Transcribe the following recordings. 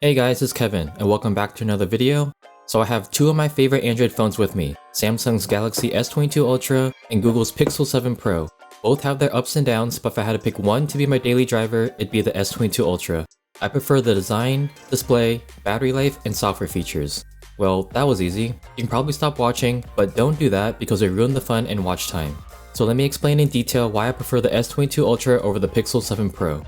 Hey guys, it's Kevin, and welcome back to another video. So I have two of my favorite Android phones with me, Samsung's Galaxy S22 Ultra and Google's Pixel 7 Pro. Both have their ups and downs, but if I had to pick one to be my daily driver, it'd be the S22 Ultra. I prefer the design, display, battery life, and software features. Well, that was easy. You can probably stop watching, but don't do that because it ruined the fun and watch time. So let me explain in detail why I prefer the S22 Ultra over the Pixel 7 Pro.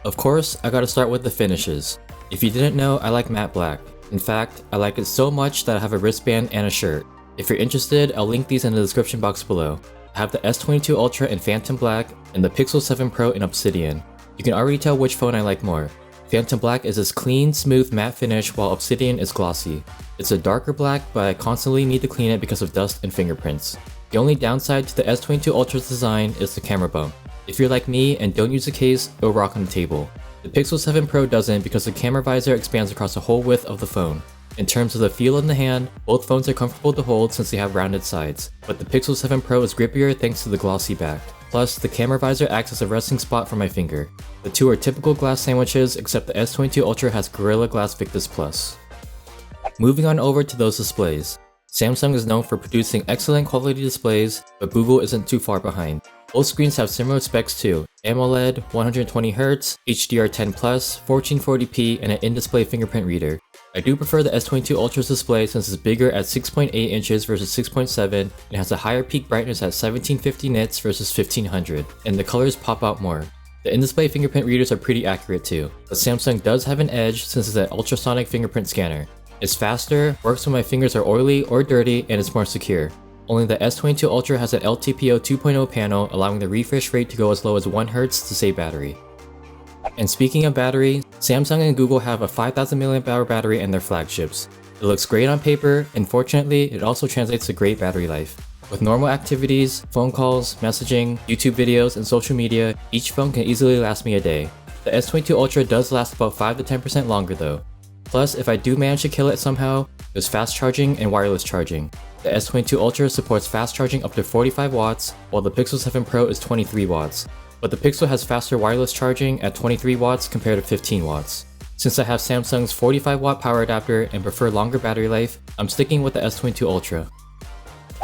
Of course, I gotta start with the finishes. If you didn't know, I like matte black. In fact, I like it so much that I have a wristband and a shirt. If you're interested, I'll link these in the description box below. I have the S22 Ultra in Phantom Black and the Pixel 7 Pro in Obsidian. You can already tell which phone I like more. Phantom Black is this clean, smooth matte finish while Obsidian is glossy. It's a darker black, but I constantly need to clean it because of dust and fingerprints. The only downside to the S22 Ultra's design is the camera bump. If you're like me and don't use a case, it'll rock on the table. The Pixel 7 Pro doesn't because the camera visor expands across the whole width of the phone. In terms of the feel in the hand, both phones are comfortable to hold since they have rounded sides, but the Pixel 7 Pro is grippier thanks to the glossy back. Plus, the camera visor acts as a resting spot for my finger. The two are typical glass sandwiches, except the S22 Ultra has Gorilla Glass Victus Plus. Moving on over to those displays. Samsung is known for producing excellent quality displays, but Google isn't too far behind. Both screens have similar specs too: AMOLED, 120Hz, HDR10+, 1440p, and an in-display fingerprint reader. I do prefer the S22 Ultra's display since it's bigger at 6.8 inches versus 6.7 and has a higher peak brightness at 1750 nits versus 1500, and the colors pop out more. The in-display fingerprint readers are pretty accurate too, but Samsung does have an edge since it's an ultrasonic fingerprint scanner. It's faster, works when my fingers are oily or dirty, and it's more secure. Only the S22 Ultra has an LTPO 2.0 panel, allowing the refresh rate to go as low as 1 Hz to save battery. And speaking of battery, Samsung and Google have a 5000 mAh battery in their flagships. It looks great on paper, and fortunately, it also translates to great battery life. With normal activities, phone calls, messaging, YouTube videos, and social media, each phone can easily last me a day. The S22 Ultra does last about 5 to 10% longer though. Plus, if I do manage to kill it somehow, there's fast charging and wireless charging. The S22 Ultra supports fast charging up to 45 watts, while the Pixel 7 Pro is 23 watts. But the Pixel has faster wireless charging at 23 watts compared to 15 watts. Since I have Samsung's 45 watt power adapter and prefer longer battery life, I'm sticking with the S22 Ultra.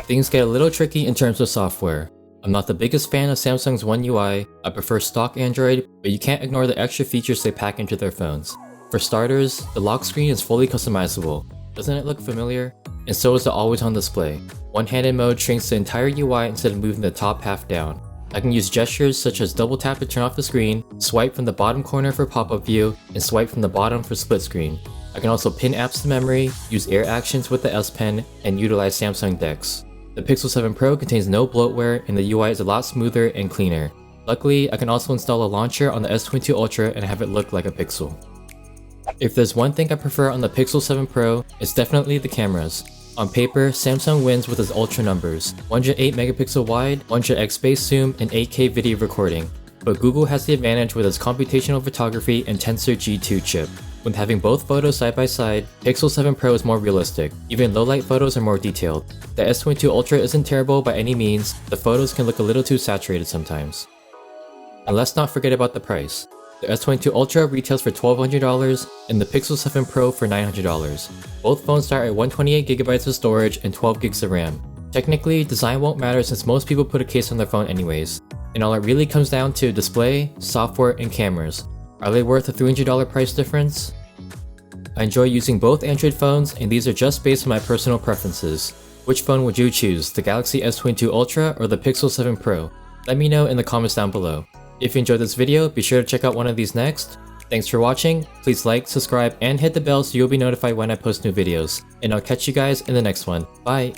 Things get a little tricky in terms of software. I'm not the biggest fan of Samsung's One UI, I prefer stock Android, but you can't ignore the extra features they pack into their phones. For starters, the lock screen is fully customizable. Doesn't it look familiar? And so is the always on display. One-handed mode shrinks the entire UI instead of moving the top half down. I can use gestures such as double tap to turn off the screen, swipe from the bottom corner for pop-up view, and swipe from the bottom for split screen. I can also pin apps to memory, use air actions with the S Pen, and utilize Samsung DeX. The Pixel 7 Pro contains no bloatware and the UI is a lot smoother and cleaner. Luckily, I can also install a launcher on the S22 Ultra and have it look like a Pixel. If there's one thing I prefer on the Pixel 7 Pro, it's definitely the cameras. On paper, Samsung wins with its ultra numbers: 108 megapixel wide, 100x space zoom, and 8K video recording. But Google has the advantage with its computational photography and Tensor G2 chip. When having both photos side by side, Pixel 7 Pro is more realistic. Even low light photos are more detailed. The S22 Ultra isn't terrible by any means, the photos can look a little too saturated sometimes. And let's not forget about the price. The S22 Ultra retails for $1,200 and the Pixel 7 Pro for $900. Both phones start at 128GB of storage and 12GB of RAM. Technically, design won't matter since most people put a case on their phone anyways. And all it really comes down to display, software, and cameras. Are they worth a $300 price difference? I enjoy using both Android phones, and these are just based on my personal preferences. Which phone would you choose, the Galaxy S22 Ultra or the Pixel 7 Pro? Let me know in the comments down below. If you enjoyed this video, be sure to check out one of these next. Thanks for watching, please like, subscribe, and hit the bell so you'll be notified when I post new videos. And I'll catch you guys in the next one. Bye!